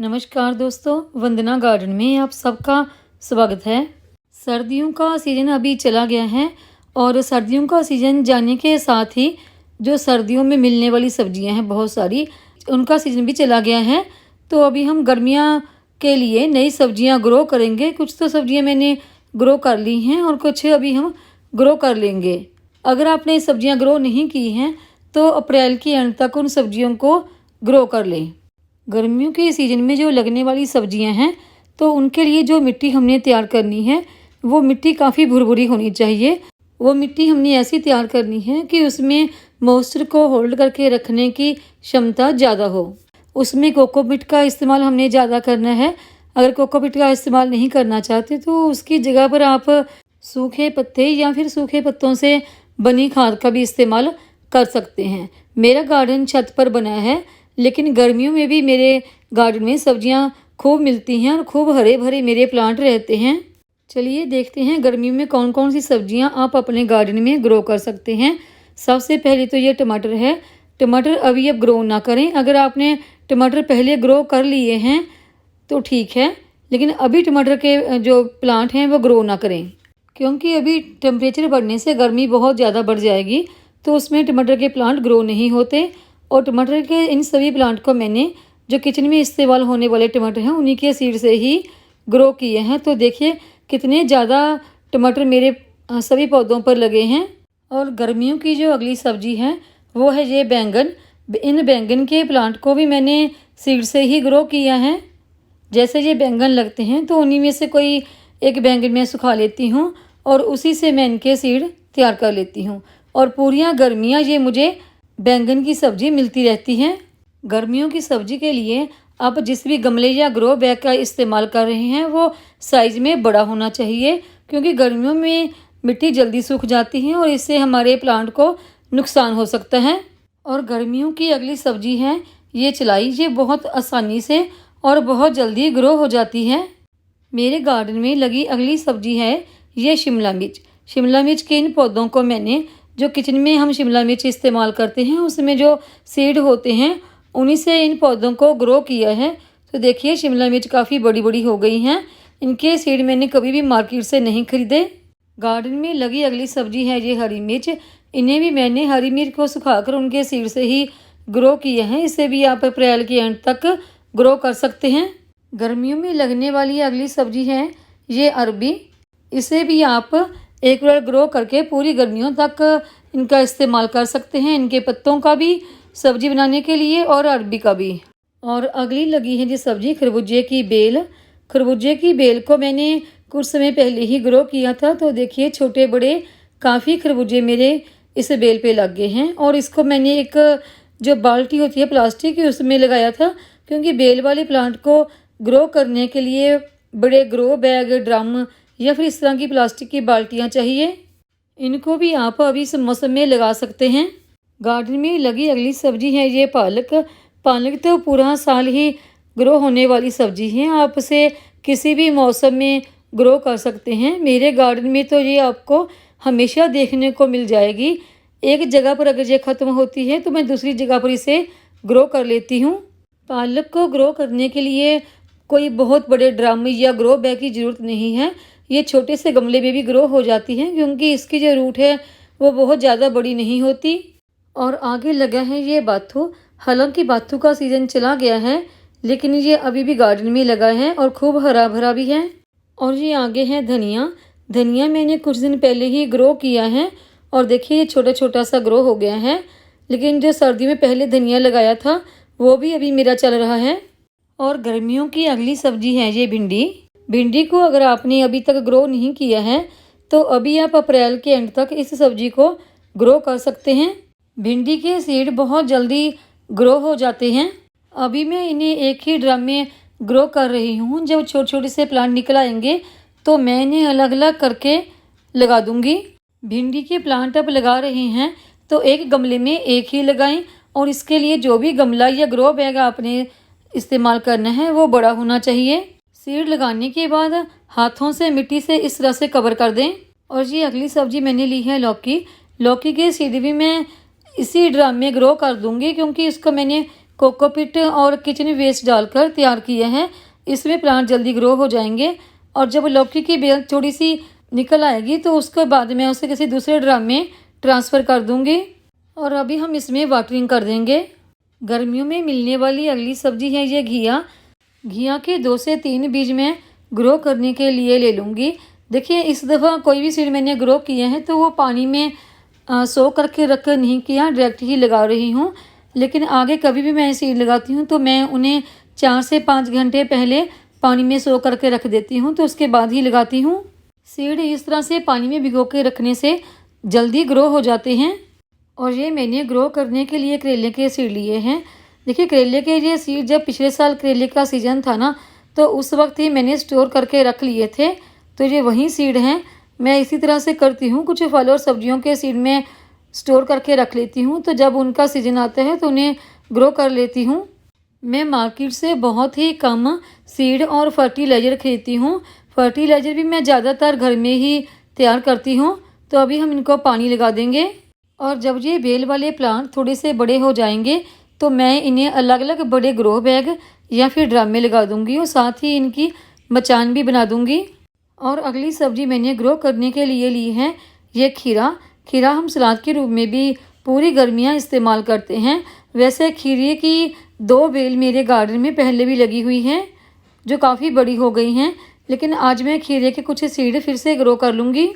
नमस्कार दोस्तों, वंदना गार्डन में आप सबका स्वागत है। सर्दियों का सीज़न अभी चला गया है और सर्दियों का सीज़न जाने के साथ ही जो सर्दियों में मिलने वाली सब्जियां हैं बहुत सारी, उनका सीज़न भी चला गया है। तो अभी हम गर्मियां के लिए नई सब्जियां ग्रो करेंगे। कुछ तो सब्जियां मैंने ग्रो कर ली हैं और कुछ अभी हम ग्रो कर लेंगे। अगर आपने सब्जियाँ ग्रो नहीं की हैं तो अप्रैल के एंड तक उन सब्जियों को ग्रो कर लें। गर्मियों के सीज़न में जो लगने वाली सब्जियां हैं तो उनके लिए जो मिट्टी हमने तैयार करनी है वो मिट्टी काफ़ी भुरभुरी होनी चाहिए। वो मिट्टी हमने ऐसी तैयार करनी है कि उसमें मॉइस्चर को होल्ड करके रखने की क्षमता ज़्यादा हो। उसमें कोकोपीट का इस्तेमाल हमने ज़्यादा करना है। अगर कोकोपीट का इस्तेमाल नहीं करना चाहते तो उसकी जगह पर आप सूखे पत्ते या फिर सूखे पत्तों से बनी खाद का भी इस्तेमाल कर सकते हैं। मेरा गार्डन छत पर बना है, लेकिन गर्मियों में भी मेरे गार्डन में सब्जियां खूब मिलती हैं और खूब हरे भरे मेरे प्लांट रहते हैं। चलिए देखते हैं गर्मियों में कौन कौन सी सब्जियां आप अपने गार्डन में ग्रो कर सकते हैं। सबसे पहले तो ये टमाटर है। टमाटर अभी अब ग्रो ना करें। अगर आपने टमाटर पहले ग्रो कर लिए हैं तो ठीक है, लेकिन अभी टमाटर के जो प्लांट हैं वो ग्रो ना करें, क्योंकि अभी टेम्परेचर बढ़ने से गर्मी बहुत ज़्यादा बढ़ जाएगी तो उसमें टमाटर के प्लांट ग्रो नहीं होते। और टमाटर के इन सभी प्लांट को मैंने जो किचन में इस्तेमाल होने वाले टमाटर हैं उन्हीं के सीड से ही ग्रो किए हैं। तो देखिए कितने ज़्यादा टमाटर मेरे सभी पौधों पर लगे हैं। और गर्मियों की जो अगली सब्जी है वो है ये बैंगन। इन बैंगन के प्लांट को भी मैंने सीड से ही ग्रो किया है। जैसे ये बैंगन लगते हैं तो उन्हीं में से कोई एक बैंगन मैं सुखा लेती हूँ और उसी से मैं इनके सीड तैयार कर लेती हूँ। और पूरियाँ गर्मियाँ ये मुझे बैंगन की सब्ज़ी मिलती रहती हैं। गर्मियों की सब्ज़ी के लिए आप जिस भी गमले या ग्रो बैग का इस्तेमाल कर रहे हैं वो साइज़ में बड़ा होना चाहिए, क्योंकि गर्मियों में मिट्टी जल्दी सूख जाती है और इससे हमारे प्लांट को नुकसान हो सकता है। और गर्मियों की अगली सब्ज़ी है ये चलाई। ये बहुत आसानी से और बहुत जल्दी ग्रो हो जाती है। मेरे गार्डन में लगी अगली सब्ज़ी है ये शिमला मिर्च। शिमला मिर्च के इन पौधों को मैंने जो किचन में हम शिमला मिर्च इस्तेमाल करते हैं उसमें जो सीड होते हैं उन्हीं से इन पौधों को ग्रो किया है। तो देखिए शिमला मिर्च काफ़ी बड़ी बड़ी हो गई हैं। इनके सीड मैंने कभी भी मार्केट से नहीं खरीदे। गार्डन में लगी अगली सब्जी है ये हरी मिर्च। इन्हें भी मैंने हरी मिर्च को सुखाकर उनके सीड से ही ग्रो किया है। इसे भी आप अप्रैल के एंड तक ग्रो कर सकते हैं। गर्मियों में लगने वाली अगली सब्जी है ये अरबी। इसे भी आप एक बार ग्रो करके पूरी गर्मियों तक इनका इस्तेमाल कर सकते हैं, इनके पत्तों का भी सब्जी बनाने के लिए और अरबी का भी। और अगली लगी है जी सब्जी खरबूजे की बेल। खरबूजे की बेल को मैंने कुछ समय पहले ही ग्रो किया था। तो देखिए छोटे बड़े काफ़ी खरबूजे मेरे इस बेल पे लग गए हैं। और इसको मैंने एक जो बाल्टी होती है प्लास्टिक की उसमें लगाया था, क्योंकि बेल वाले प्लांट को ग्रो करने के लिए बड़े ग्रो बैग, ड्रम या फिर इस तरह की प्लास्टिक की बाल्टियाँ चाहिए। इनको भी आप अभी इस मौसम में लगा सकते हैं। गार्डन में लगी अगली सब्जी है ये पालक। पालक तो पूरा साल ही ग्रो होने वाली सब्जी है। आप इसे किसी भी मौसम में ग्रो कर सकते हैं। मेरे गार्डन में तो ये आपको हमेशा देखने को मिल जाएगी। एक जगह पर अगर ये ख़त्म होती है तो मैं दूसरी जगह पर इसे ग्रो कर लेती हूँ। पालक को ग्रो करने के लिए कोई बहुत बड़े ड्रम या ग्रो बैग की ज़रूरत नहीं है। ये छोटे से गमले में भी ग्रो हो जाती है, क्योंकि इसकी जो रूट है वो बहुत ज़्यादा बड़ी नहीं होती। और आगे लगा है ये बाथू। हालांकि बाथू का सीज़न चला गया है, लेकिन ये अभी भी गार्डन में लगा है और खूब हरा भरा भी है। और ये आगे है धनिया। धनिया मैंने कुछ दिन पहले ही ग्रो किया है और देखिए ये छोटा छोटा सा ग्रो हो गया है। लेकिन जो सर्दी में पहले धनिया लगाया था वो भी अभी मेरा चल रहा है। और गर्मियों की अगली सब्जी है ये भिंडी। भिंडी को अगर आपने अभी तक ग्रो नहीं किया है तो अभी आप अप्रैल के एंड तक इस सब्जी को ग्रो कर सकते हैं। भिंडी के सीड बहुत जल्दी ग्रो हो जाते हैं। अभी मैं इन्हें एक ही ड्रम में ग्रो कर रही हूँ। जब छोटे छोटे से प्लांट निकल आएंगे तो मैं इन्हें अलग अलग करके लगा दूँगी। भिंडी के प्लांट अब लगा रहे हैं तो एक गमले में एक ही लगाएं। और इसके लिए जो भी गमला या ग्रो बैग आपने इस्तेमाल करना है वो बड़ा होना चाहिए। सीड लगाने के बाद हाथों से मिट्टी से इस तरह से कवर कर दें। और ये अगली सब्जी मैंने ली है लौकी। लौकी के सीड भी मैं इसी ड्रम में ग्रो कर दूंगी, क्योंकि इसको मैंने कोकोपीट और किचन वेस्ट डालकर तैयार किया है। इसमें प्लांट जल्दी ग्रो हो जाएंगे। और जब लौकी की बेल थोड़ी सी निकल आएगी तो उसके बाद मैं उसे किसी दूसरे ड्रम में ट्रांसफ़र कर दूंगी। और अभी हम इसमें वाटरिंग कर देंगे। गर्मियों में मिलने वाली अगली सब्जी है ये घिया। घिया के 2 से 3 बीज मैं ग्रो करने के लिए ले लूँगी। देखिए इस दफ़ा कोई भी सीड मैंने ग्रो किए हैं तो वो पानी में सो करके रख कर नहीं किया, डायरेक्ट ही लगा रही हूँ। लेकिन आगे कभी भी मैं सीड लगाती हूँ तो मैं उन्हें 4 से 5 घंटे पहले पानी में सो करके रख देती हूँ, तो उसके बाद ही लगाती हूँ। सीड इस तरह से पानी में भिगो के रखने से जल्दी ग्रो हो जाते हैं। और ये मैंने ग्रो करने के लिए करेले के सीड लिए हैं। देखिए करेले के ये सीड जब पिछले साल करेले का सीज़न था ना, तो उस वक्त ही मैंने स्टोर करके रख लिए थे, तो ये वही सीड हैं। मैं इसी तरह से करती हूँ, कुछ फल और सब्जियों के सीड में स्टोर करके रख लेती हूँ, तो जब उनका सीज़न आता है तो उन्हें ग्रो कर लेती हूँ। मैं मार्केट से बहुत ही कम सीड और फर्टिलाइज़र खरीदती हूँ। फर्टिलाइज़र भी मैं ज़्यादातर घर में ही तैयार करती हूँ। तो अभी हम इनको पानी लगा देंगे। और जब ये बेल वाले प्लांट थोड़े से बड़े हो जाएंगे तो मैं इन्हें अलग अलग बड़े ग्रो बैग या फिर ड्रम में लगा दूंगी और साथ ही इनकी मचान भी बना दूंगी। और अगली सब्जी मैंने ग्रो करने के लिए ली है ये खीरा। खीरा हम सलाद के रूप में भी पूरी गर्मियाँ इस्तेमाल करते हैं। वैसे खीरे की 2 बेल मेरे गार्डन में पहले भी लगी हुई हैं जो काफ़ी बड़ी हो गई हैं, लेकिन आज मैं खीरे के कुछ सीड फिर से ग्रो कर लूँगी।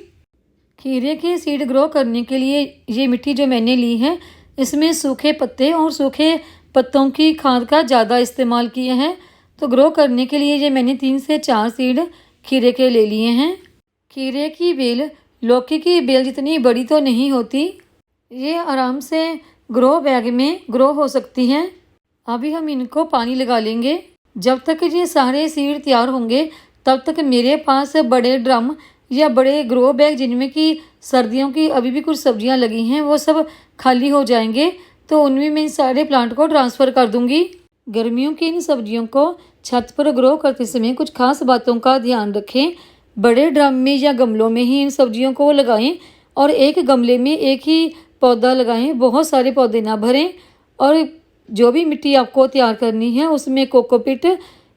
खीरे के सीड ग्रो करने के लिए ये मिट्टी जो मैंने ली है इसमें सूखे पत्ते और सूखे पत्तों की खाद का ज़्यादा इस्तेमाल किया है। तो ग्रो करने के लिए ये मैंने 3 से 4 सीड खीरे के ले लिए हैं। खीरे की बेल लौकी की बेल जितनी बड़ी तो नहीं होती, ये आराम से ग्रो बैग में ग्रो हो सकती हैं। अभी हम इनको पानी लगा लेंगे। जब तक ये सारे सीड तैयार होंगे तब तक मेरे पास बड़े ड्रम या बड़े ग्रो बैग जिनमें कि सर्दियों की अभी भी कुछ सब्जियां लगी हैं वो सब खाली हो जाएंगे, तो उनमें मैं सारे प्लांट को ट्रांसफ़र कर दूंगी। गर्मियों की इन सब्जियों को छत पर ग्रो करते समय कुछ खास बातों का ध्यान रखें। बड़े ड्रम में या गमलों में ही इन सब्जियों को लगाएं और एक गमले में एक ही पौधा लगाएं, बहुत सारे पौधे ना भरें। और जो भी मिट्टी आपको तैयार करनी है उसमें कोकोपीट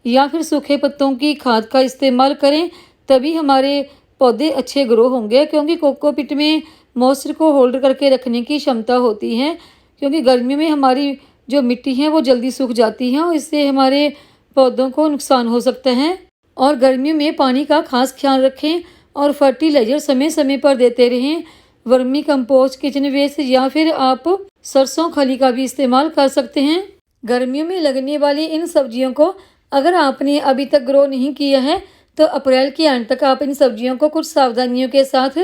या फिर सूखे पत्तों की खाद का इस्तेमाल करें, तभी हमारे पौधे अच्छे ग्रो होंगे। क्योंकि कोकोपीट में मॉइस्चर को होल्ड करके रखने की क्षमता होती है, क्योंकि गर्मियों में हमारी जो मिट्टी है वो जल्दी सूख जाती है और इससे हमारे पौधों को नुकसान हो सकता है। और गर्मियों में पानी का खास ख्याल रखें और फर्टिलाइज़र समय समय पर देते रहें। वर्मी कंपोस्ट, किचन वेस्ट या फिर आप सरसों खली का भी इस्तेमाल कर सकते हैं। गर्मियों में लगने वाली इन सब्जियों को अगर आपने अभी तक ग्रो नहीं किया है तो अप्रैल के अंत तक आप इन सब्जियों को कुछ सावधानियों के साथ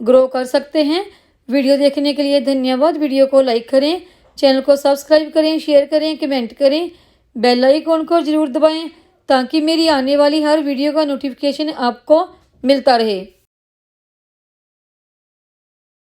ग्रो कर सकते हैं। वीडियो देखने के लिए धन्यवाद। वीडियो को लाइक करें, चैनल को सब्सक्राइब करें, शेयर करें, कमेंट करें, बेल आइकॉन को ज़रूर दबाएं ताकि मेरी आने वाली हर वीडियो का नोटिफिकेशन आपको मिलता रहे।